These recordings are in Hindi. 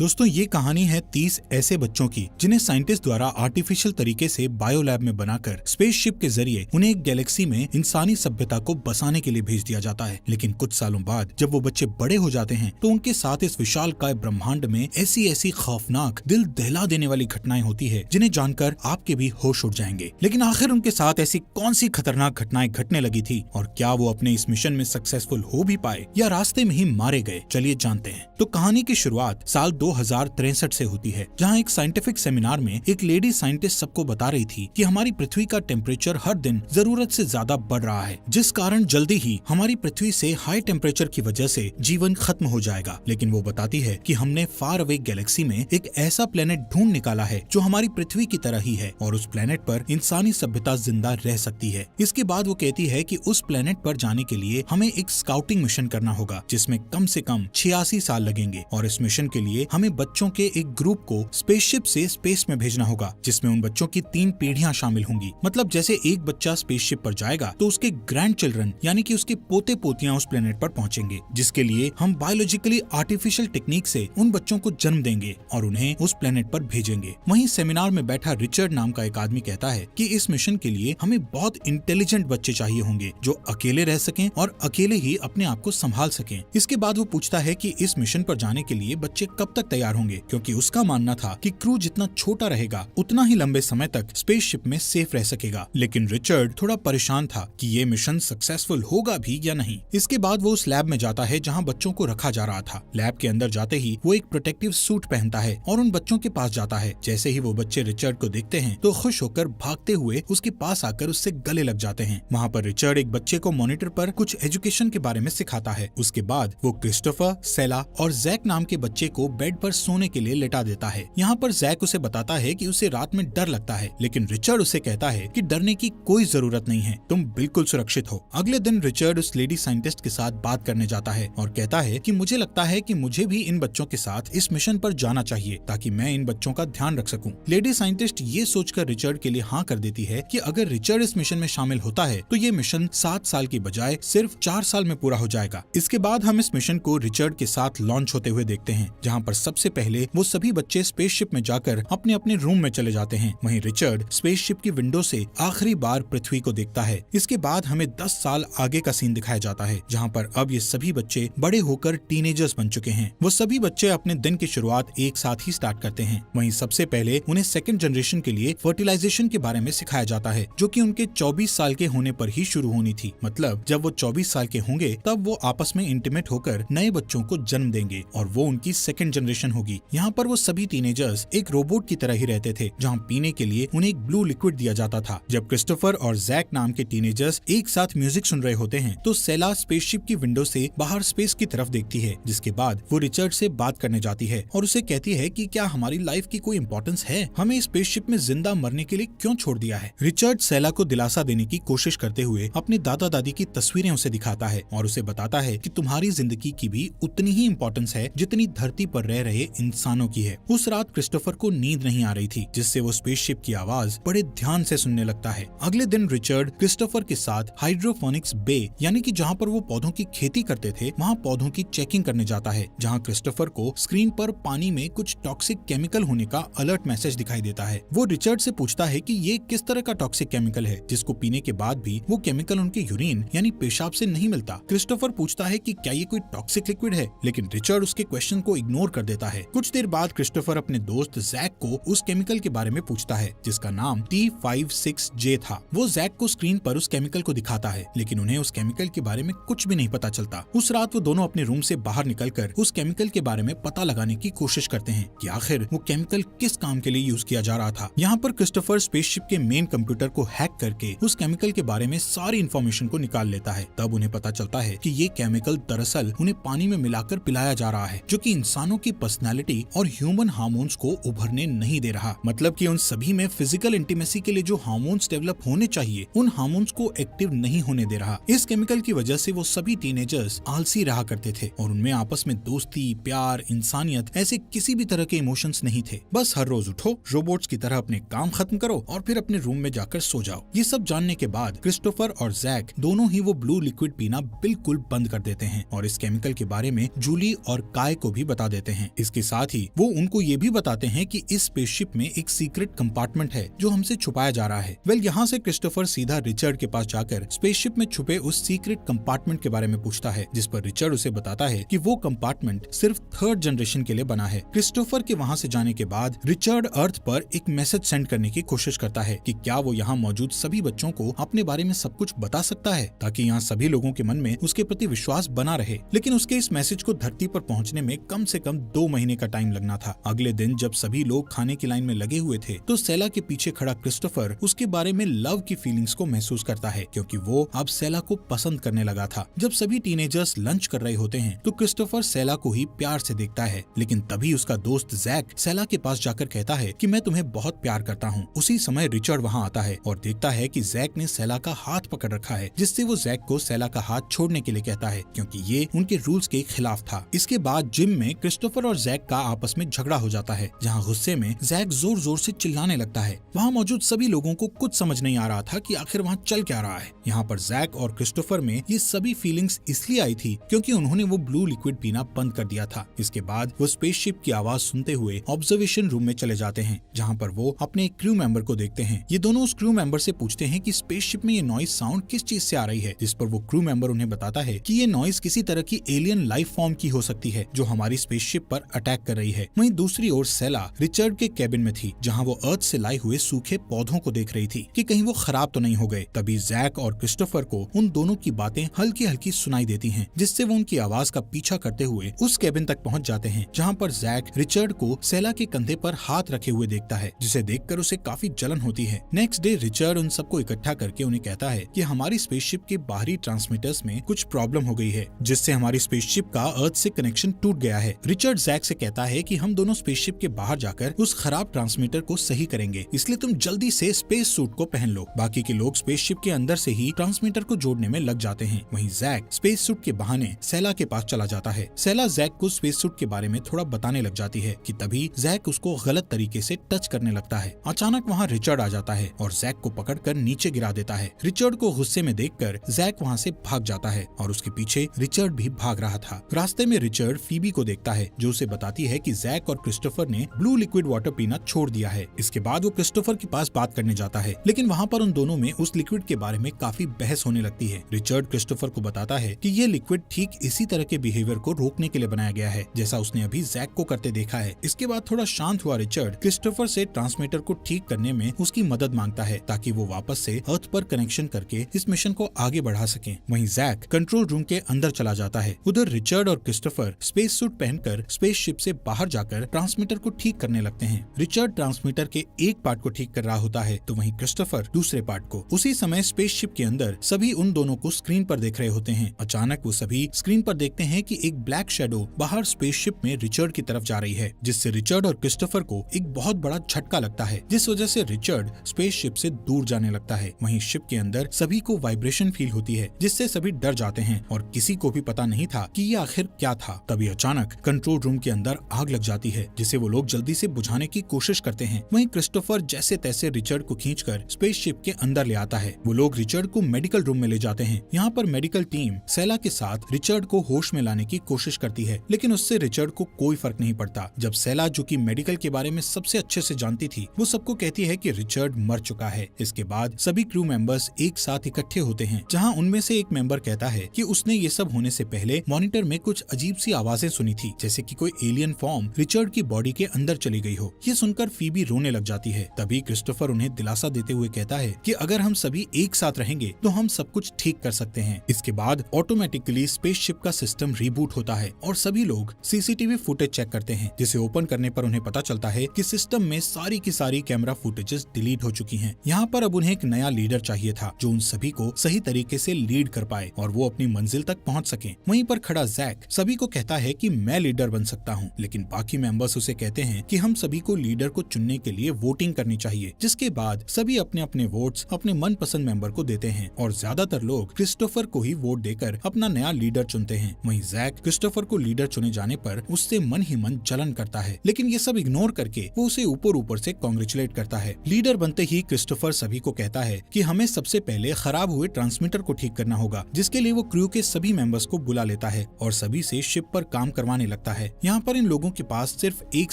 दोस्तों ये कहानी है 30 ऐसे बच्चों की जिन्हें साइंटिस्ट द्वारा आर्टिफिशियल तरीके से बायो लैब में बनाकर स्पेसशिप के जरिए उन्हें एक गैलेक्सी में इंसानी सभ्यता को बसाने के लिए भेज दिया जाता है। लेकिन कुछ सालों बाद जब वो बच्चे बड़े हो जाते हैं तो उनके साथ इस विशालकाय ब्रह्मांड में ऐसी खौफनाक दिल दहला देने वाली घटनाएं होती है जिन्हें जानकर आपके भी होश उड़ जाएंगे। लेकिन आखिर उनके साथ ऐसी कौन सी खतरनाक घटनाएं घटने लगी थी और क्या वो अपने इस मिशन में सक्सेसफुल हो भी पाए या रास्ते में ही मारे गए, चलिए जानते हैं। तो कहानी की शुरुआत साल 2063 से होती है, जहां एक साइंटिफिक सेमिनार में एक लेडी साइंटिस्ट सबको बता रही थी कि हमारी पृथ्वी का टेम्परेचर हर दिन जरूरत से ज्यादा बढ़ रहा है, जिस कारण जल्दी ही हमारी पृथ्वी से हाई टेम्परेचर की वजह से जीवन खत्म हो जाएगा। लेकिन वो बताती है कि हमने फार अवे गैलेक्सी में एक ऐसा प्लेनेट ढूंढ निकाला है जो हमारी पृथ्वी की तरह ही है और उस प्लेनेट पर इंसानी सभ्यता जिंदा रह सकती है। इसके बाद वो कहती है कि उस प्लेनेट पर जाने के लिए हमें एक स्काउटिंग मिशन करना होगा जिसमें कम से कम 86 साल लगेंगे और इस मिशन के लिए हमें बच्चों के एक ग्रुप को स्पेसशिप से स्पेस में भेजना होगा, जिसमें उन बच्चों की 3 पीढ़ियां शामिल होंगी। मतलब जैसे एक बच्चा स्पेसशिप पर जाएगा तो उसके ग्रैंड चिल्ड्रन यानी कि उसके पोते पोतियां उस प्लेनेट पर पहुंचेंगे, जिसके लिए हम बायोलॉजिकली आर्टिफिशियल टेक्निक से उन बच्चों को जन्म देंगे और उन्हें उस प्लेनेट पर भेजेंगे। वहीं सेमिनार में बैठा रिचर्ड नाम का एक आदमी कहता है कि इस मिशन के लिए हमें बहुत इंटेलिजेंट बच्चे चाहिए होंगे जो अकेले रह सकें और अकेले ही अपने आप को संभाल सकें। इसके बाद वो पूछता है कि इस मिशन पर जाने के लिए बच्चे कब तक तैयार होंगे, क्योंकि उसका मानना था कि क्रू जितना छोटा रहेगा उतना ही लंबे समय तक स्पेसशिप में सेफ रह सकेगा। लेकिन रिचर्ड थोड़ा परेशान था कि ये मिशन सक्सेसफुल होगा भी या नहीं। इसके बाद वो उस लैब में जाता है जहां बच्चों को रखा जा रहा था। लैब के अंदर जाते ही वो एक प्रोटेक्टिव सूट पहनता है और उन बच्चों के पास जाता है। जैसे ही वो बच्चे रिचर्ड को देखते हैं तो खुश होकर भागते हुए उसके पास आकर उससे गले लग जाते हैं। वहाँ पर रिचर्ड एक बच्चे को मॉनिटर पर कुछ एजुकेशन के बारे में सिखाता है। उसके बाद वो क्रिस्टोफर, सेला और जैक नाम के बच्चे को बेड पर सोने के लिए लेटा देता है। यहाँ पर जैक उसे बताता है कि उसे रात में डर लगता है, लेकिन रिचर्ड उसे कहता है कि डरने की कोई जरूरत नहीं है, तुम बिल्कुल सुरक्षित हो। अगले दिन रिचर्ड उस लेडी साइंटिस्ट के साथ बात करने जाता है और कहता है कि मुझे लगता है कि मुझे भी इन बच्चों के साथ इस मिशन पर जाना चाहिए ताकि मैं इन बच्चों का ध्यान रख सकूं। लेडी साइंटिस्ट ये सोचकर रिचर्ड के लिए हाँ कर देती है कि अगर रिचर्ड इस मिशन में शामिल होता है तो ये मिशन 7 साल की बजाय सिर्फ 4 साल में पूरा हो जाएगा। इसके बाद हम इस मिशन को रिचर्ड के साथ लॉन्च होते हुए देखते हैं, जहाँ पर सबसे पहले वो सभी बच्चे स्पेसशिप में जाकर अपने अपने रूम में चले जाते हैं। वहीं रिचर्ड स्पेसशिप की विंडो से आखिरी बार पृथ्वी को देखता है। इसके बाद हमें 10 साल आगे का सीन दिखाया जाता है, जहाँ पर अब ये सभी बच्चे बड़े होकर टीनेजर्स बन चुके हैं। वो सभी बच्चे अपने दिन की शुरुआत एक साथ ही स्टार्ट करते हैं। वहीं सबसे पहले उन्हें सेकंड जनरेशन के लिए फर्टिलाइजेशन के बारे में सिखाया जाता है, जो कि उनके 24 साल के होने पर ही शुरू होनी थी। मतलब जब वो 24 साल के होंगे तब वो आपस में इंटीमेट होकर नए बच्चों को जन्म देंगे और वो उनकी सेकंड जनरेशन होगी। यहाँ पर वो सभी टीनेजर्स एक रोबोट की तरह ही रहते थे, जहाँ पीने के लिए उन्हें एक ब्लू लिक्विड दिया जाता था। जब क्रिस्टोफर और जैक नाम के टीनेजर्स एक साथ म्यूजिक सुन रहे होते हैं तो सेला स्पेसशिप की विंडो से बाहर स्पेस की तरफ देखती है, जिसके बाद वो रिचर्ड से बात करने जाती है और उसे कहती है कि क्या हमारी लाइफ की कोई इंपॉर्टेंस है, हमें स्पेसशिप में जिंदा मरने के लिए क्यों छोड़ दिया है। रिचर्ड सेला को दिलासा देने की कोशिश करते हुए अपने दादा दादी की तस्वीरें उसे दिखाता है और उसे बताता है कि तुम्हारी जिंदगी की भी उतनी ही इम्पोर्टेंस है जितनी धरती पर रह रहे इंसानों की है। उस रात क्रिस्टोफर को नींद नहीं आ रही थी, जिससे वो स्पेसशिप की आवाज बड़े ध्यान से सुनने लगता है। अगले दिन रिचर्ड क्रिस्टोफर के साथ हाइड्रोफोनिक्स बे यानी कि जहाँ पर वो पौधों की खेती करते थे वहाँ पौधों की चेकिंग करने जाता है, जहाँ क्रिस्टोफर को स्क्रीन पर पानी में कुछ टॉक्सिक केमिकल होने का अलर्ट मैसेज दिखाई देता है। वो रिचर्ड से पूछता है कि ये किस तरह का टॉक्सिक केमिकल है जिसको पीने के बाद भी वो केमिकल उनके यूरिन यानी पेशाब से नहीं मिलता। क्रिस्टोफर पूछता है कि क्या ये कोई टॉक्सिक लिक्विड है, लेकिन रिचर्ड उसके क्वेश्चन को इग्नोर कर देता है। कुछ देर बाद क्रिस्टोफर अपने दोस्त जैक को उस केमिकल के बारे में पूछता है जिसका नाम T56J था। वो जैक को स्क्रीन पर उस केमिकल को दिखाता है, लेकिन उन्हें उस केमिकल के बारे में कुछ भी नहीं पता चलता। उस रात वो दोनों अपने रूम से बाहर निकलकर उस केमिकल के बारे में पता लगाने की कोशिश करते हैं कि आखिर वो केमिकल किस काम के लिए यूज किया जा रहा था। यहाँ पर क्रिस्टोफर स्पेसशिप के मेन कंप्यूटर को हैक करके उस केमिकल के बारे में सारी इन्फॉर्मेशन को निकाल लेता है। तब उन्हें पता चलता है कि ये केमिकल दरअसल उन्हें पानी में मिलाकर पिलाया जा रहा है, जो कि इंसानों की पर्सनैलिटी और ह्यूमन हार्मोन्स को उभरने नहीं दे रहा। मतलब कि उन सभी में फिजिकल इंटीमेसी के लिए जो हार्मोन्स डेवलप होने चाहिए उन हार्मोन्स को एक्टिव नहीं होने दे रहा। इस केमिकल की वजह से वो सभी टीनेजर्स आलसी रहा करते थे और उनमें आपस में दोस्ती, प्यार, इंसानियत ऐसे किसी भी तरह के इमोशंस नहीं थे। बस हर रोज उठो, रोबोट्स की तरह अपने काम खत्म करो और फिर अपने रूम में जाकर सो जाओ। ये सब जानने के बाद क्रिस्टोफर और जैक दोनों ही वो ब्लू लिक्विड पीना बिल्कुल बंद कर देते हैं और इस केमिकल के बारे में जूली और काय को भी बता देते हैं। हैं। इसके साथ ही वो उनको ये भी बताते हैं कि इस स्पेसशिप में एक सीक्रेट कंपार्टमेंट है जो हमसे छुपाया जा रहा है। यहाँ से क्रिस्टोफर सीधा रिचर्ड के पास जाकर स्पेसशिप में छुपे उस सीक्रेट कंपार्टमेंट के बारे में पूछता है, जिस पर रिचर्ड उसे बताता है कि वो कंपार्टमेंट सिर्फ थर्ड जनरेशन के लिए बना है। क्रिस्टोफर के वहाँ से जाने के बाद रिचर्ड अर्थ पर एक मैसेज सेंड करने की कोशिश करता है कि क्या वो यहाँ मौजूद सभी बच्चों को अपने बारे में सब कुछ बता सकता है, ताकि यहाँ सभी लोगों के मन में उसके प्रति विश्वास बना रहे। लेकिन उसके इस मैसेज को धरती पर पहुँचने में कम से कम 2 महीने का टाइम लगना था। अगले दिन जब सभी लोग खाने की लाइन में लगे हुए थे तो सेला के पीछे खड़ा क्रिस्टोफर उसके बारे में लव की फीलिंग्स को महसूस करता है, क्योंकि वो अब सेला को पसंद करने लगा था। जब सभी टीनेजर्स लंच कर रहे होते हैं तो क्रिस्टोफर सेला को ही प्यार से देखता है, लेकिन तभी उसका दोस्त जैक सेला के पास जाकर कहता है कि मैं तुम्हें बहुत प्यार करता हूँ। उसी समय रिचर्ड वहाँ आता है और देखता है कि जैक ने सेला का हाथ पकड़ रखा है, जिससे वो जैक को सेला का हाथ छोड़ने के लिए कहता है, क्योंकि ये उनके रूल्स के खिलाफ था। इसके बाद जिम में क्रिस्टोफर और जैक का आपस में झगड़ा हो जाता है, जहाँ गुस्से में जैक जोर जोर से चिल्लाने लगता है। वहाँ मौजूद सभी लोगों को कुछ समझ नहीं आ रहा था कि आखिर वहाँ चल क्या रहा है। यहाँ पर जैक और क्रिस्टोफर में ये सभी फीलिंग्स इसलिए आई थी क्योंकि उन्होंने वो ब्लू लिक्विड पीना बंद कर दिया था। इसके बाद वो स्पेसशिप की आवाज सुनते हुए ऑब्जर्वेशन रूम में चले जाते हैं, जहाँ पर वो अपने एक क्रू मेंबर को देखते हैं। ये दोनों उस क्रू मेंबर से पूछते हैं कि स्पेसशिप में ये नॉइज साउंड किस चीज से आ रही है, जिस पर वो क्रू मेंबर उन्हें बताता है कि ये नॉइज किसी तरह की एलियन लाइफ फॉर्म की हो सकती है जो हमारी स्पेसशिप पर अटैक कर रही है। वहीं दूसरी ओर सेला रिचर्ड के केबिन में थी, जहाँ वो अर्थ से लाए हुए सूखे पौधों को देख रही थी कि कहीं वो खराब तो नहीं हो गए। तभी जैक और क्रिस्टोफर को उन दोनों की बातें हल्की हल्की सुनाई देती हैं, जिससे वो उनकी आवाज का पीछा करते हुए उस केबिन तक पहुंच जाते हैं, जहां पर जैक रिचर्ड को सेला के कंधे पर हाथ रखे हुए देखता है, जिसे देखकर उसे काफी जलन होती है। नेक्स्ट डे रिचर्ड उन सबको इकट्ठा करके उन्हें कहता है कि हमारी स्पेसशिप के बाहरी ट्रांसमीटर्स में कुछ प्रॉब्लम हो गई है, जिससे हमारी स्पेसशिप का अर्थ से कनेक्शन टूट गया है। रिचर्ड जैक से कहता है कि हम दोनों स्पेसशिप के बाहर जाकर उस खराब ट्रांसमीटर को सही करेंगे, इसलिए तुम जल्दी से स्पेस सूट को पहन लो। बाकी के लोग स्पेसशिप के अंदर से ही ट्रांसमीटर को जोड़ने में लग जाते हैं। वहीं जैक स्पेस सूट के बहाने सेला के पास चला जाता है। सेला जैक को स्पेस सूट के बारे में थोड़ा बताने लग जाती है कि तभी जैक उसको गलत तरीके से टच करने लगता है। अचानक वहाँ रिचर्ड आ जाता है और जैक को पकड़कर नीचे गिरा देता है। रिचर्ड को गुस्से में देखकर जैक वहाँ से भाग जाता है और उसके पीछे रिचर्ड भी भाग रहा था। रास्ते में रिचर्ड फीबी को देखता है, जो उसे बताती है कि जैक और क्रिस्टोफर ने ब्लू लिक्विड वाटर पीना छोड़ दिया है। इसके बाद वो क्रिस्टोफर के पास बात करने जाता है, लेकिन वहाँ पर उन दोनों में उस लिक्विड के बारे में काफी बहस होने लगती है। रिचर्ड क्रिस्टोफर को बताता है कि ये लिक्विड ठीक इसी तरह के बिहेवियर को रोकने के लिए बनाया गया है, जैसा उसने अभी जैक को करते देखा है। इसके बाद थोड़ा शांत हुआ रिचर्ड क्रिस्टोफर से ट्रांसमीटर को ठीक करने में उसकी मदद मांगता है, ताकि वो वापस से अर्थ पर कनेक्शन करके इस मिशन को आगे बढ़ा सके। वहीं जैक कंट्रोल रूम के अंदर चला जाता है। उधर रिचर्ड और क्रिस्टोफर स्पेस सूट पहनकर स्पेसशिप से बाहर जाकर ट्रांसमीटर को ठीक करने लगते हैं। रिचर्ड ट्रांसमीटर के एक पार्ट को ठीक कर रहा होता है, तो वहीं क्रिस्टोफर दूसरे पार्ट को। उसी समय स्पेसशिप के अंदर सभी उन दोनों को स्क्रीन पर देख रहे होते हैं। अचानक वो सभी स्क्रीन पर देखते हैं कि एक ब्लैक शैडो बाहर स्पेसशिप में रिचर्ड की तरफ जा रही है, जिससे रिचर्ड और क्रिस्टोफर को एक बहुत बड़ा झटका लगता है, जिस वजह से रिचर्ड स्पेसशिप से दूर जाने लगता है। वहीं शिप के अंदर सभी को वाइब्रेशन फील होती है, जिससे सभी डर जाते हैं और किसी को भी पता नहीं था कि ये आखिर क्या था। तभी अचानक कंट्रोल रूम के अंदर आग लग जाती है, जिसे वो लोग जल्दी से बुझाने की कोशिश करते हैं। वहीं क्रिस्टोफर जैसे तैसे रिचर्ड को खींचकर स्पेसशिप के अंदर ले आता है। वो लोग रिचर्ड को मेडिकल रूम में ले जाते हैं। यहाँ पर मेडिकल टीम सेला के साथ रिचर्ड को होश में लाने की कोशिश करती है, लेकिन उससे रिचर्ड को कोई फर्क नहीं पड़ता। जब सेला, जो कि मेडिकल के बारे में सबसे अच्छे से जानती थी, वो सबको कहती है कि रिचर्ड मर चुका है। इसके बाद सभी क्रू मेंबर्स एक साथ इकट्ठे होते हैं, जहाँ उनमें से एक मेंबर कहता है कि उसने ये सब होने से पहले मॉनिटर में कुछ अजीब सी आवाजें सुनी थी, जैसे कि कोई एलियन फॉर्म रिचर्ड की बॉडी के अंदर चली गई हो। ये सुनकर फीबी रोने लग जाती है। तभी क्रिस्टोफर उन्हें दिलासा देते हुए कहता है कि अगर हम सभी एक साथ रहेंगे तो हम सब कुछ ठीक कर सकते हैं। इसके बाद ऑटोमेटिकली स्पेसशिप का सिस्टम रिबूट होता है और सभी लोग सीसीटीवी फुटेज चेक करते हैं, जिसे ओपन करने पर उन्हें पता चलता है कि सिस्टम में सारी की सारी कैमरा फुटेजेस डिलीट हो चुकी हैं। यहाँ पर अब उन्हें एक नया लीडर चाहिए था, जो उन सभी को सही तरीके से लीड कर पाए और वो अपनी मंजिल तक पहुँच सके। वहीं पर खड़ा जैक सभी को कहता है कि मैं लीडर बन सकता हूँ, लेकिन बाकी मेंबर्स उसे कहते हैं कि हम सभी को लीडर को चुनने के लिए वोटिंग करनी चाहिए, जिसके बाद सभी अपने अपने वोट्स अपने मनपसंद मेंबर को देते हैं और ज्यादातर लोग क्रिस्टोफर को ही वोट देकर अपना नया लीडर चुनते हैं। वहीं जैक क्रिस्टोफर को लीडर चुने जाने पर उससे मन ही मन जलन करता है, लेकिन ये सब इग्नोर करके वो उसे ऊपर ऊपर से कांग्रेचुलेट करता है। लीडर बनते ही क्रिस्टोफर सभी को कहता है कि हमें सबसे पहले खराब हुए ट्रांसमीटर को ठीक करना होगा, जिसके लिए वो क्रू के सभी मेंबर्स को बुला लेता है और सभी से शिप पर काम करवाने लगता है। यहाँ पर इन लोगों के पास सिर्फ एक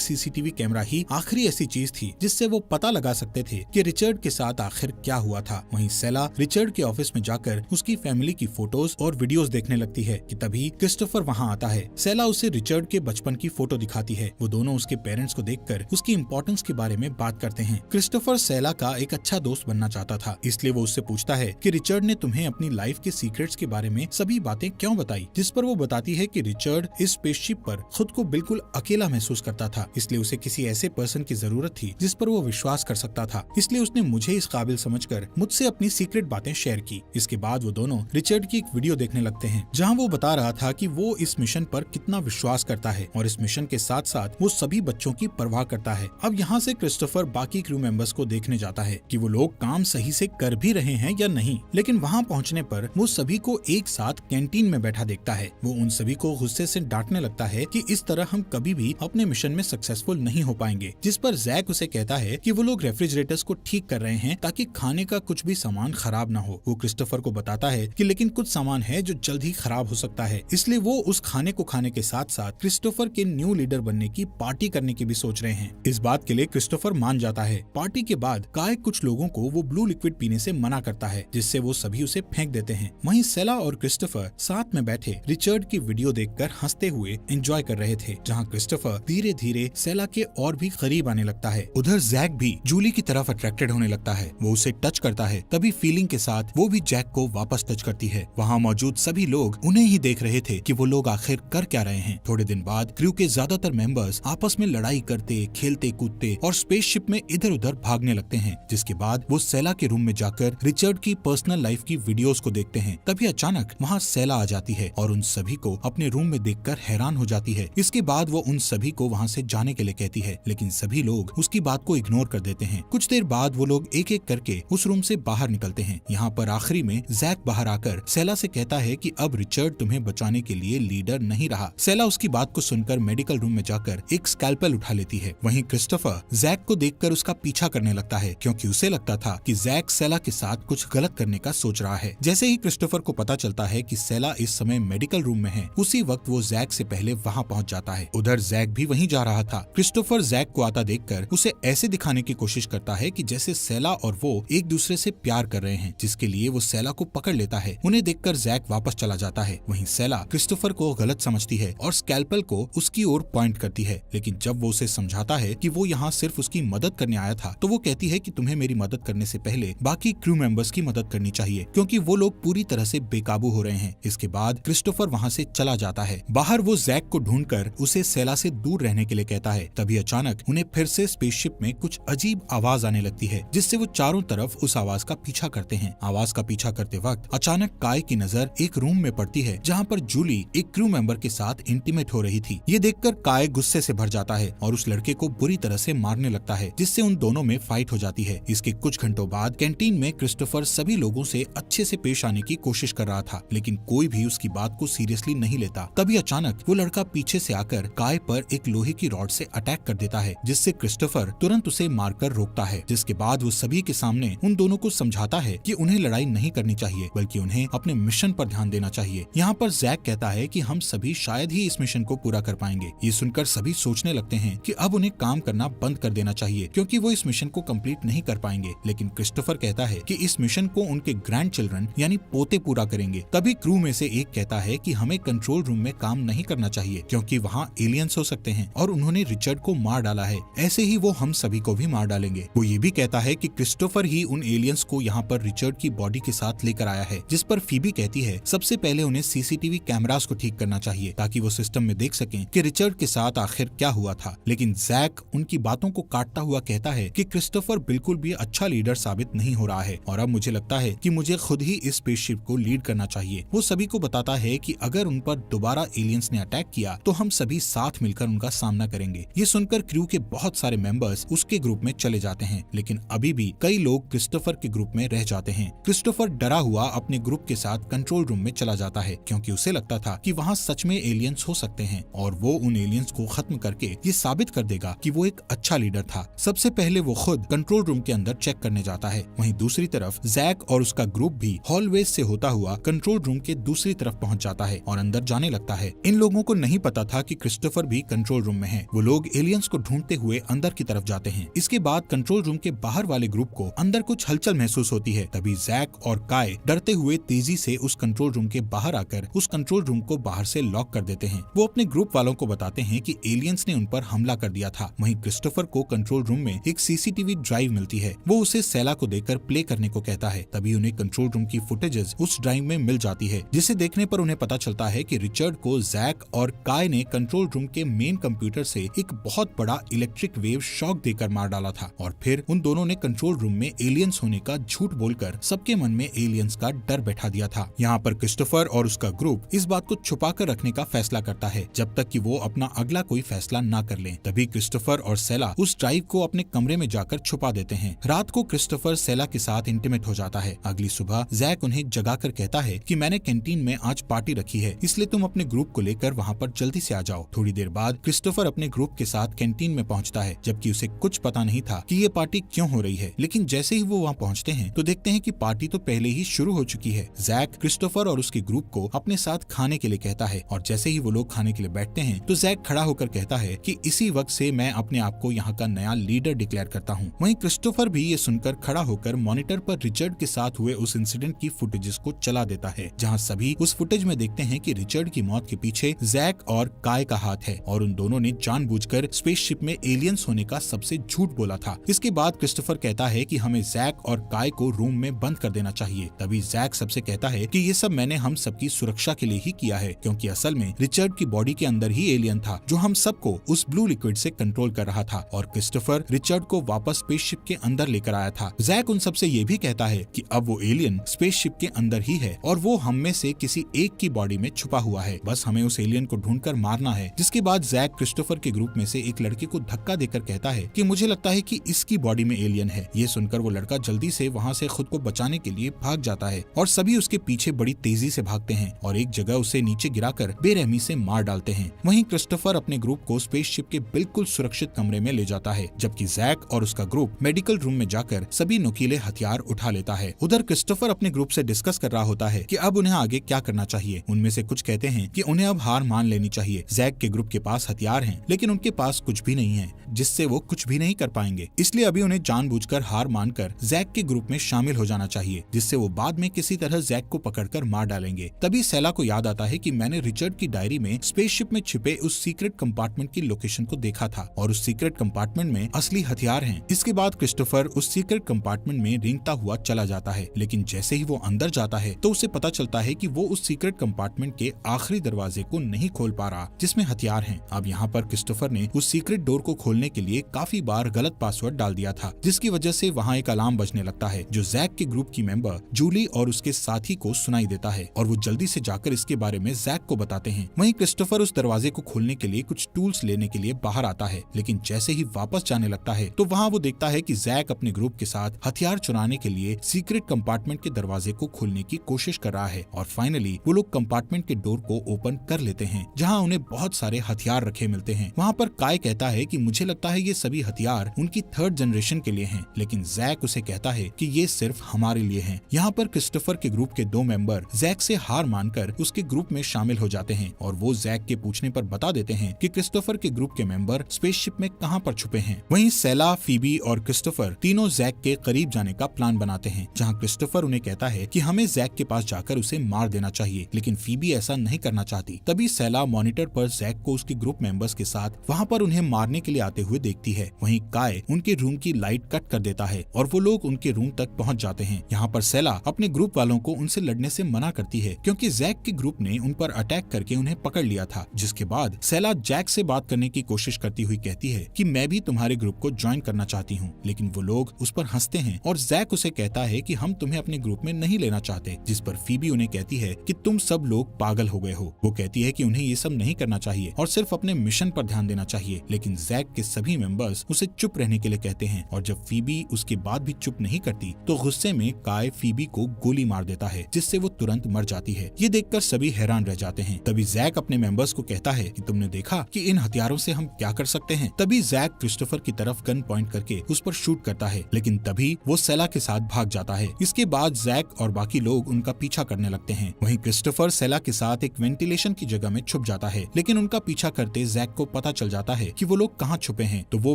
सीसीटीवी कैमरा ही आखिरी ऐसी चीज थी जिससे वो पता लगा सकते थे कि रिचर्ड के साथ आखिर क्या हुआ था। वहीं सेला रिचर्ड के ऑफिस में जाकर उसकी फैमिली की फोटोज और वीडियोस देखने लगती है कि तभी क्रिस्टोफर वहाँ आता है। सेला उसे रिचर्ड के बचपन की फोटो दिखाती है। वो दोनों उसके पेरेंट्स को देखकर उसकी इम्पोर्टेंस के बारे में बात करते हैं। क्रिस्टोफर सेला का एक अच्छा दोस्त बनना चाहता था, इसलिए वो उससे पूछता है कि रिचर्ड ने तुम्हें अपनी लाइफ के सीक्रेट्स के बारे में सभी बातें क्यों बताई, जिस पर वो बताती है कि रिचर्ड इस स्पेसशिप पर खुद को बिल्कुल अकेला महसूस करता था, इसलिए उसे किसी ऐसे पर्सन की जरूरत थी जिस पर वो विश्वास कर सकता था, इसलिए उसने मुझे इस काबिल समझकर मुझसे अपनी सीक्रेट बातें शेयर की। इसके बाद वो दोनों रिचर्ड की एक वीडियो देखने लगते हैं जहाँ वो बता रहा था कि वो इस मिशन पर कितना विश्वास करता है और इस मिशन के साथ साथ वो सभी बच्चों की परवाह करता है। अब यहाँ से क्रिस्टोफर बाकी क्रू मेंबर्स को देखने जाता है कि वो लोग काम सही से कर भी रहे हैं या नहीं, लेकिन वहाँ पहुँचने पर वो सभी को एक साथ कैंटीन में बैठा देखता है। वो उन सभी को गुस्से से डांटने लगता है कि इस तरह हम कभी भी अपने मिशन में सक्सेसफुल नहीं हो पाएंगे, जिस पर जैक उसे कहता है कि वो लोग रेफ्रिजरेटर्स को ठीक कर रहे हैं ताकि खाने का कुछ भी सामान खराब ना हो। वो क्रिस्टोफर को बताता है कि लेकिन कुछ सामान है जो जल्द ही खराब हो सकता है, इसलिए वो उस खाने को खाने के साथ साथ क्रिस्टोफर के न्यू लीडर बनने की पार्टी करने की भी सोच रहे हैं। इस बात के लिए क्रिस्टोफर मान जाता है। पार्टी के बाद काय कुछ लोगों को वो ब्लू लिक्विड पीने से मना करता है, जिससे वो सभी उसे फेंक देते हैं। वहीं सेला और क्रिस्टोफर साथ में बैठे रिचर्ड की वीडियो देखकर हंसते हुए एंजॉय कर रहे थे, जहाँ क्रिस्टोफर धीरे धीरे सेला के और भी करीब आने लगता है। उधर जैक भी जूली की तरफ अट्रैक्टेड होने लगता है। वो उसे टच करता है, तभी फीलिंग के साथ वो भी जैक को वापस टच करती है। वहाँ मौजूद सभी लोग उन्हें ही देख रहे थे कि वो लोग आखिर कर क्या रहे हैं। थोड़े दिन बाद क्रू के ज्यादातर मेंबर्स आपस में लड़ाई करते, खेलते कूदते और स्पेसशिप में इधर उधर भागने लगते हैं, जिसके बाद वो सेला के रूम में जाकर रिचर्ड की पर्सनल लाइफ की वीडियोस को देखते हैं। तभी अचानक वहाँ सेला आ जाती है और उन सभी को अपने रूम में देखकर हैरान हो जाती है। इसके बाद वो उन सभी को वहाँ से जाने के लिए कहती है, लेकिन सभी लोग उसकी बात को इग्नोर कर देते हैं। कुछ देर बाद वो लोग एक एक करके उस रूम से बाहर निकलते हैं। यहाँ पर आखिरी में जैक बाहर आकर सेला से कहता है कि अब रिचर्ड तुम्हें बचाने के लिए लीडर नहीं रहा। सेला उसकी बात को सुनकर मेडिकल रूम में जाकर एक स्कैल्पेल उठा लेती है। वहीं क्रिस्टोफर जैक को देखकर उसका पीछा करने लगता है, क्योंकि उसे लगता था कि जैक सेला के साथ कुछ गलत करने का सोच रहा है। जैसे ही क्रिस्टोफर को पता चलता है कि सेला इस समय मेडिकल रूम में है, उसी वक्त वो जैक से पहले वहाँ पहुँच जाता है। उधर जैक भी वहीं जा रहा था। क्रिस्टोफर जैक को आता देखकर उसे ऐसे दिखाने की कोशिश करता है कि जैसे सेला और वो एक दूसरे से प्यार कर रहे हैं, जिसके लिए वो सेला को पकड़ लेता है। उन्हें देखकर जैक वापस चला जाता है। वहीं सेला क्रिस्टोफर को गलत समझती है और स्कैल्पेल को उसकी ओर पॉइंट करती है, लेकिन जब वो उसे समझाता है कि वो यहाँ सिर्फ उसकी मदद करने आया था, तो वो कहती है कि तुम्हें मेरी मदद करने से पहले बाकी क्रू मेंबर्स की मदद करनी चाहिए, क्योंकि वो लोग पूरी तरह से बेकाबू हो रहे हैं। इसके बाद क्रिस्टोफर वहाँ से चला जाता है। बाहर वो जैक को ढूंढकर उसे सेला से दूर रहने के लिए कहता है। तभी अचानक उन्हें फिर से स्पेसशिप में कुछ अजीब आवाज आने लगती है, जिससे वो चारों तरफ उस आवाज का पीछा करते हैं। आवाज का पीछा करते वक्त अचानक काय की नजर एक रूम में पड़ती है, जहाँ पर जूली एक क्रू मेंबर के साथ इंटीमेट हो रही थी। ये देखकर काय गुस्से से भर जाता है और उस लड़के को बुरी तरह से मारने लगता है, जिससे उन दोनों में फाइट हो जाती है। इसके कुछ घंटों बाद कैंटीन में क्रिस्टोफर सभी लोगों से अच्छे से पेश आने की कोशिश कर रहा था, लेकिन कोई भी उसकी बात को सीरियसली नहीं लेता। तभी अचानक वो लड़का पीछे से आकर काय पर एक लोहे की रॉड से अटैक कर देता है, जिससे क्रिस्टोफर तुरंत उसे मारकर रोकता है। जिसके बाद वो सभी के सामने उन दोनों को समझाता है कि उन्हें लड़ाई नहीं करनी चाहिए, बल्कि उन्हें अपने मिशन पर ध्यान देना चाहिए। यहाँ पर जैक कहता है कि हम सभी शायद ही इस मिशन को पूरा कर पाएंगे। ये सुनकर सभी सोचने लगते हैं कि अब उन्हें काम करना बंद कर देना चाहिए, क्योंकि वो इस मिशन को कंप्लीट नहीं कर पाएंगे। लेकिन क्रिस्टोफर कहता है कि इस मिशन को उनके ग्रैंड चिल्ड्रन यानी पोते पूरा करेंगे। तभी क्रू में से एक कहता है कि हमें कंट्रोल रूम में काम नहीं करना चाहिए, क्योंकि वहाँ एलियंस हो सकते हैं और उन्होंने रिचर्ड को मार डाला है, ऐसे ही वो हम सभी को भी मार डालेंगे। वो ये भी कहता है कि क्रिस्टोफर ही उन एलियंस को यहाँ पर रिचर्ड की बॉडी के साथ लेकर आया है, जिस पर फीबी कहती है सबसे पहले उन्हें सीसीटीवी कैमरास को ठीक करना चाहिए, ताकि वो सिस्टम में देख सकें कि रिचर्ड के साथ आखिर क्या हुआ था। लेकिन जैक उनकी बातों को काटता हुआ कहता है कि क्रिस्टोफर बिल्कुल भी अच्छा लीडर साबित नहीं हो रहा है और अब मुझे लगता है कि मुझे खुद ही इस स्पेसशिप को लीड करना चाहिए। वो सभी को बताता है कि अगर उन पर दोबारा एलियंस ने अटैक किया तो हम सभी साथ मिलकर उनका सामना करेंगे। ये सुनकर क्रू के बहुत सारे मेंबर्स उसके ग्रुप में चले जाते हैं, लेकिन अभी भी कई लोग क्रिस्टोफर के ग्रुप में रह जाते हैं। क्रिस्टोफर डरा हुआ अपने ग्रुप के साथ कंट्रोल रूम में चला जाता है, क्योंकि उसे लगता था कि वहाँ सच में एलियंस हो सकते हैं और वो उन एलियंस को खत्म करके ये साबित कर देगा कि वो एक अच्छा लीडर था। सबसे पहले वो खुद कंट्रोल रूम के अंदर चेक करने जाता है। वहीं दूसरी तरफ जैक और उसका ग्रुप भी हॉलवेज से होता हुआ कंट्रोल रूम के दूसरी तरफ पहुंच जाता है और अंदर जाने लगता है। इन लोगों को नहीं पता था कि क्रिस्टोफर भी कंट्रोल रूम में है। वो लोग एलियंस को ढूंढते हुए अंदर की तरफ जाते हैं। इसके बाद कंट्रोल रूम के बाहर वाले ग्रुप को अंदर कुछ हलचल महसूस होती है। तभी जैक और काय डरते हुए तेजी से उस कंट्रोल रूम के बाहर आकर उस कंट्रोल रूम को बाहर से लॉक कर देते हैं। वो अपने ग्रुप वालों को बताते हैं कि एलियंस ने उन पर हमला कर दिया था। वहीं क्रिस्टोफर को कंट्रोल रूम में एक सीसीटीवी ड्राइव मिलती है। वो उसे सेला को देकर प्ले करने को कहता है। तभी उन्हें कंट्रोल रूम की फुटेजेस उस ड्राइव में मिल जाती है, जिसे देखने पर उन्हें पता चलता है कि रिचर्ड को जैक और काय ने कंट्रोल रूम के मेन कंप्यूटर से एक बहुत बड़ा इलेक्ट्रिक वेव शॉक देकर मार डाला था और फिर उन दोनों ने कंट्रोल रूम में एलियंस होने का झूठ बोलकर सबके मन में एलियंस का डर बैठा दिया था। यहाँ पर क्रिस्टोफर और उसका ग्रुप इस बात को छुपा कर रखने का फैसला करता है जब तक कि वो अपना अगला कोई फैसला ना कर लें। तभी क्रिस्टोफर और सेला उस ड्राइव को अपने कमरे में जाकर छुपा देते हैं। रात को क्रिस्टोफर सेला के साथ इंटीमेट हो जाता है। अगली सुबह जैक उन्हें जगाकर कहता है कि मैंने कैंटीन में आज पार्टी रखी है, इसलिए तुम अपने ग्रुप को लेकर वहाँ पर जल्दी से आ जाओ। थोड़ी देर बाद क्रिस्टोफर अपने ग्रुप के साथ कैंटीन में पहुँचता है, जबकि उसे कुछ पता नहीं था कि ये पार्टी क्यों हो रही है। लेकिन जैसे ही वो वहाँ पहुँचते हैं तो देखते हैं कि पार्टी तो पहले ही शुरू हो चुकी है। जैक क्रिस्टोफर और उसके ग्रुप को अपने साथ खाने के लिए कहता है और जैसे ही वो लोग खाने के लिए बैठते हैं तो जैक खड़ा होकर कहता है कि इसी वक्त से मैं अपने आप को यहाँ का नया लीडर डिक्लेयर करता हूँ। वहीं क्रिस्टोफर भी ये सुनकर खड़ा होकर मॉनिटर पर रिचर्ड के साथ हुए उस इंसिडेंट की फुटेजेस को चला देता है, जहाँ सभी उस फुटेज में देखते हैं कि रिचर्ड की मौत के पीछे जैक और काय का हाथ है और उन दोनों ने जानबूझकर स्पेसशिप में एलियंस होने का सबसे झूठ बोला था। इसके बाद क्रिस्टोफर कहता है कि हमें जैक और काय को रूम में बंद कर देना चाहिए। तभी जैक सबसे कहता है कि ये सब मैंने हम सबकी सुरक्षा के लिए ही किया है, क्योंकि असल में रिचर्ड की बॉडी के अंदर ही एलियन था जो हम सबको उस ब्लू लिक्विड से कंट्रोल कर रहा था और क्रिस्टोफर रिचर्ड को वापस स्पेसशिप के अंदर लेकर आया था। जैक उन सबसे ये भी कहता है कि अब वो एलियन स्पेसशिप के अंदर ही है और वो हम में से किसी एक की बॉडी में छुपा हुआ है, बस हमें उस एलियन को ढूंढकर मारना है। जिसके बाद जैक क्रिस्टोफर के ग्रुप में से एक लड़के को धक्का देकर कहता है कि मुझे लगता है कि इसकी बॉडी में एलियन है। ये सुनकर वो लड़का जल्दी से वहाँ से खुद को बचाने के लिए भाग जाता है और सभी उसके पीछे बड़ी तेजी से भागते हैं और एक जगह उसे नीचे गिराकर बेरहमी से मार डालते हैं। वहीं क्रिस्टोफर अपने ग्रुप को स्पेसशिप के बिल्कुल सुरक्षित कमरे में ले जाता है, जबकि जैक और उसका ग्रुप मेडिकल रूम में जाकर सभी नुकीले हथियार उठा लेता है। उधर क्रिस्टोफर अपने ग्रुप से डिस्कस कर रहा होता है कि अब उन्हें आगे क्या करना चाहिए। उनमें से कुछ कहते हैं कि उन्हें अब हार मान लेनी चाहिए। जैक के ग्रुप के पास हथियार हैं, लेकिन उनके पास कुछ भी नहीं है जिससे वो कुछ भी नहीं कर पाएंगे, इसलिए अभी उन्हें जानबूझकर हार मानकर जैक के ग्रुप में शामिल हो जाना चाहिए, जिससे वो बाद में किसी तरह जैक को पकड़कर मार डालेंगे। तभी सेला को याद आता है कि मैंने रिचर्ड की डायरी में स्पेसशिप में छिपे उस सीक्रेट कंपार्टमेंट की लोकेशन को देखा था और उस सीक्रेट कंपार्टमेंट में असली हथियार हैं। इसके बाद क्रिस्टोफर उस सीक्रेट कंपार्टमेंट में रेंगता हुआ चला जाता है, लेकिन जैसे ही वो अंदर जाता है तो उसे पता चलता है कि वो उस सीक्रेट कंपार्टमेंट के आखिरी दरवाजे को नहीं खोल पा रहा जिसमें हथियार हैं। अब यहाँ पर क्रिस्टोफर ने उस सीक्रेट डोर को खोलने के लिए काफी बार गलत पासवर्ड डाल दिया था, जिसकी वजह से वहाँ एक अलार्म बजने लगता है जो जैक के ग्रुप की मेंबर जूली और उसके साथी को सुनाई देता है और वो जल्दी से जाकर इसके बारे में जैक को बताते हैं। वहीं क्रिस्टोफर उस दरवाजे को खोलने के लिए कुछ टूल्स लेने के लिए बाहर आता है, लेकिन जैसे ही वापस जाने लगता है तो वहाँ वो देखता है कि जैक अपने ग्रुप के साथ हथियार चुराने के लिए सीक्रेट कंपार्टमेंट के दरवाजे को खोलने की कोशिश कर रहा है और फाइनली वो लोग कंपार्टमेंट के डोर को ओपन कर लेते हैं, जहाँ उन्हें बहुत सारे हथियार रखे मिलते हैं। वहाँ पर काय कहता है कि मुझे लगता है ये सभी हथियार उनकी थर्ड जनरेशन के लिए हैं, लेकिन जैक उसे कहता है कि ये सिर्फ हमारे लिए हैं। यहाँ पर क्रिस्टोफर के ग्रुप के दो मेंबर जैक से हार मानकर उसके ग्रुप में शामिल हो जाते हैं और वो जैक के पूछने पर बता देते हैं कि क्रिस्टोफर के ग्रुप के मेंबर स्पेसशिप में कहाँ पर छुपे हैं। वहीं सेला, फीबी और क्रिस्टोफर तीनों जैक के करीब जाने का प्लान बनाते हैं, जहाँ क्रिस्टोफर उन्हें कहता है कि हमें जैक के पास जाकर उसे मार देना चाहिए, लेकिन फीबी ऐसा नहीं करना चाहती। तभी सेला मॉनिटर पर जैक को उसके ग्रुप मेंबर्स के साथ वहाँ पर उन्हें मारने के लिए आते हुए देखती है। वहीं काय उनके रूम की लाइट कट कर देता है और वो लोग उनके रूम तक पहुँच जाते हैं। यहाँ पर सेला अपने ग्रुप वालों को उनसे लड़ने से मना करती है, क्योंकि जैक के ग्रुप ने उन पर अटैक करके उन्हें पकड़ लिया था। जिसके बाद सेला जैक से बात करने की कोशिश करती हुई कहती है कि मैं भी तुम्हारे ग्रुप को ज्वाइन करना चाहती हूँ, लेकिन वो लोग उस पर हंसते हैं और जैक उसे कहता है कि हम तुम्हें अपने ग्रुप में नहीं लेना चाहते, जिस पर फीबी उन्हें कहती है कि तुम सब लोग पागल हो गए हो। वो कहती है कि उन्हें ये सब नहीं करना चाहिए और सिर्फ अपने मिशन पर ध्यान देना चाहिए, लेकिन जैक के सभी मेंबर्स उसे चुप रहने के लिए कहते हैं और जब फीबी उसके बाद भी चुप नहीं करती तो गुस्से में काय फीबी को गोली मार देता है, जिससे वो तुरंत मर जाती है। ये देखकर सभी हैरान रह जाते हैं। तभी जैक अपने मेंबर्स को कहता है कि तुमने देखा कि इन हथियारों से हम क्या कर सकते हैं। तभी जैक क्रिस्टोफर की तरफ गन पॉइंट करके उस पर शूट करता है, लेकिन तभी वो सेला के साथ भाग जाता है। इसके बाद जैक और बाकी लोग उनका पीछा करने लगते हैं। वहीं क्रिस्टोफर सेला के साथ एक वेंटिलेशन की जगह में छुप जाता है है, लेकिन उनका पीछा करते जैक को पता चल जाता है कि वो लोग कहाँ छुपे हैं, तो वो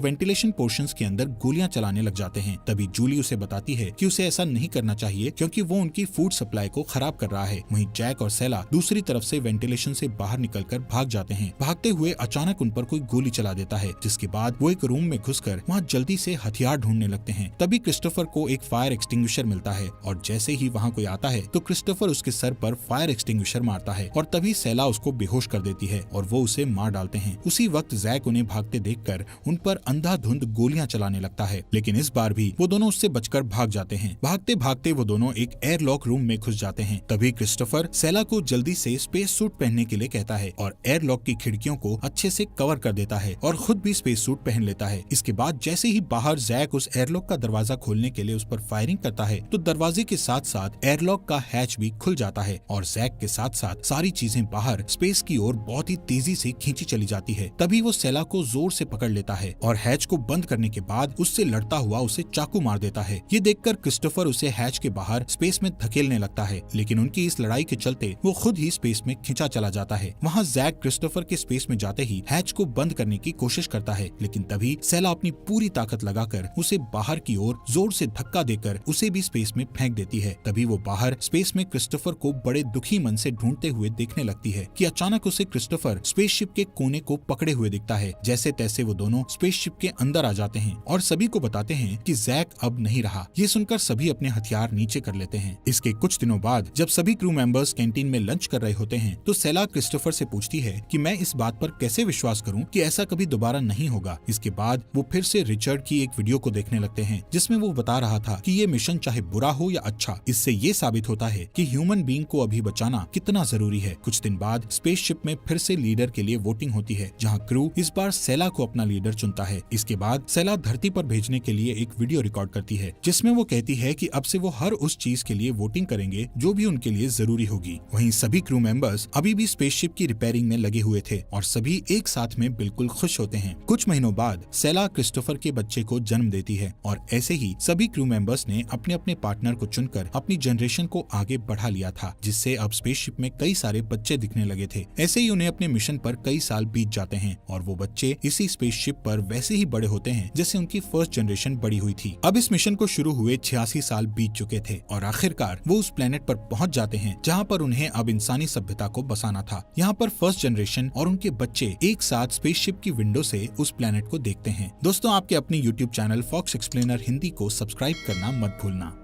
वेंटिलेशन पोर्शंस के अंदर गोलियां चलाने लग जाते हैं। तभी जूली उसे बताती है कि उसे ऐसा नहीं करना चाहिए क्योंकि वो उनकी फूड सप्लाई को खराब कर रहा है। वहीं जैक और सेला दूसरी तरफ से वेंटिलेशन से बाहर निकलकर भाग जाते हैं। भागते हुए अचानक उन पर कोई गोली चला देता है, जिसके बाद वो एक रूम में घुसकर वहाँ जल्दी से हथियार ढूंढने लगते हैं। तभी क्रिस्टोफर को एक फायर एक्सटिंग्विशर मिलता है और जैसे ही वहाँ कोई आता है तो क्रिस्टोफर उसके सर पर फायर एक्सटिंग्विशर मारता है और तभी सेला उसको बेहोश कर देती है और वो उसे मार डालते हैं। उसी वक्त जैक उन्हें भागते देखकर उन पर अंधाधुंध गोलियां चलाने लगता है, लेकिन इस बार भी वो दोनों उससे बचकर भाग जाते हैं। भागते भागते वो दोनों एक एयरलॉक रूम में घुस जाते हैं। तभी क्रिस्टोफर सेला को जल्दी से स्पेस सूट पहनने के लिए कहता है और एयरलॉक की खिड़कियों को अच्छे से कवर कर देता है और खुद भी स्पेस सूट पहन लेता है। इसके बाद जैसे ही बाहर जैक उस एयरलॉक का दरवाजा खोलने के लिए उस पर फायरिंग करता है तो दरवाजे के साथ साथ एयरलॉक का हैच भी खुल जाता है और जैक के साथ साथ सारी चीजें बाहर स्पेस की ओर बहुत ही तेजी से खींची चली जाती है। तभी वो सेला को जोर से पकड़ लेता है और हैच को बंद करने के बाद उससे लड़ता हुआ उसे चाकू मार देता है। ये देखकर क्रिस्टोफर उसे हैच के बाहर स्पेस में धकेलने लगता है, लेकिन उनकी इस लड़ाई के चलते वो खुद ही स्पेस में खिंचा चला जाता है। वहाँ जैक क्रिस्टोफर के स्पेस में जाते ही हैच को बंद करने की कोशिश करता है, लेकिन तभी सेला अपनी पूरी ताकत लगाकर उसे बाहर की ओर जोर से धक्का देकर उसे भी स्पेस में फेंक देती है। तभी वो बाहर स्पेस में क्रिस्टोफर को बड़े दुखी मन से ढूंढते हुए देखने लगती है कि अचानक उसे क्रिस्टोफर स्पेसशिप के कोने को पकड़े हुए दिखता है। जैसे तैसे वो दोनों स्पेसशिप के अंदर आ जाते हैं और सभी को बताते हैं कि जैक अब नहीं रहा। ये सुनकर सभी अपने हथियार नीचे कर लेते हैं। इसके कुछ दिनों बाद जब सभी क्रू मेंबर्स कैंटीन में लंच कर रहे होते हैं तो सेला क्रिस्टोफर से पूछती है कि मैं इस बात पर कैसे विश्वास करूं कि ऐसा कभी दोबारा नहीं होगा। इसके बाद वो फिर से रिचर्ड की एक वीडियो को देखने लगते हैं जिसमें वो बता रहा था कि ये मिशन चाहे बुरा हो या अच्छा, इससे ये साबित होता है कि ह्यूमन बीइंग को अभी बचाना कितना जरूरी है। कुछ दिन बाद स्पेसशिप में फिर से लीडर के लिए वोटिंग होती है, जहाँ क्रू इस बार सेला को अपना लीडर चुनता है। इसके बाद सेला धरती पर भेजने के लिए एक वीडियो रिकॉर्ड करती है जिसमें वो कहती है कि अब से वो हर उस चीज के लिए वोटिंग करेंगे जो भी उनके लिए जरूरी होगी। वहीं सभी क्रू मेंबर्स अभी भी स्पेसशिप की रिपेयरिंग में लगे हुए थे और सभी एक साथ में बिल्कुल खुश होते हैं। कुछ महीनों बाद सेला क्रिस्टोफर के बच्चे को जन्म देती है और ऐसे ही सभी क्रू मेंबर्स ने अपने अपने पार्टनर को चुनकर अपनी जनरेशन को आगे बढ़ा लिया था, जिससे अब स्पेसशिप में कई सारे बच्चे दिखने लगे थे। ऐसे ही उन्हें अपने मिशन पर कई साल बीत जाते हैं और वो बच्चे इसी स्पेसशिप पर वैसे ही बड़े होते हैं जैसे उनकी फर्स्ट जनरेशन बड़ी हुई थी। अब इस मिशन को शुरू हुए 86 साल बीत चुके थे और आखिरकार वो उस प्लेनेट पर पहुंच जाते हैं जहाँ पर उन्हें अब इंसानी सभ्यता को बसाना था। यहाँ पर फर्स्ट जनरेशन और उनके बच्चे एक साथ स्पेसशिप की विंडो से उस प्लेनेट को देखते हैं। दोस्तों, आपके अपने YouTube channel Fox Explainer Hindi को सब्सक्राइब करना मत भूलना।